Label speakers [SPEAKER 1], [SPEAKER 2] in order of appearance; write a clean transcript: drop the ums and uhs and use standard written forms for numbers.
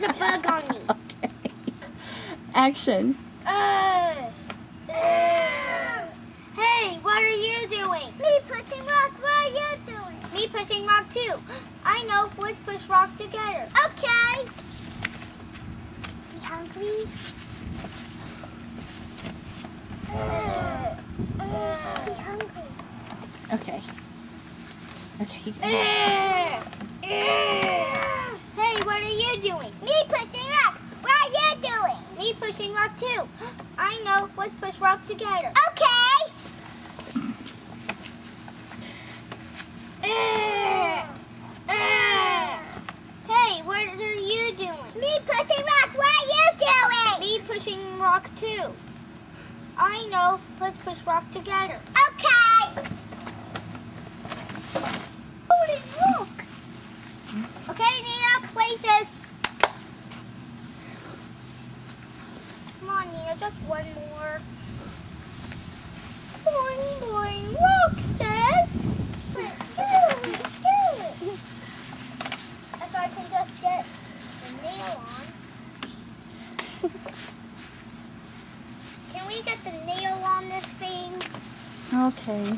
[SPEAKER 1] there's a bug on me.
[SPEAKER 2] Okay. Action.
[SPEAKER 1] Hey, what are you doing? Me pushing rock. What are you doing? Me pushing rock too. I know. Let's push rock together. Okay. You hungry? Be hungry.
[SPEAKER 2] Okay. Okay.
[SPEAKER 1] Hey, what are you doing? Me pushing rock. What are you doing? Me pushing rock too. I know. Let's push rock together. Okay. Hey, what are you doing? Me pushing rock. What are you doing? Me pushing rock too. I know. Let's push rock together. Okay. Holy rock. Okay, Nina, places. Come on, Nina, just one more. Boing, boing, rock says. If I can just get the nail on. Can we get the nail on this thing?
[SPEAKER 2] Okay.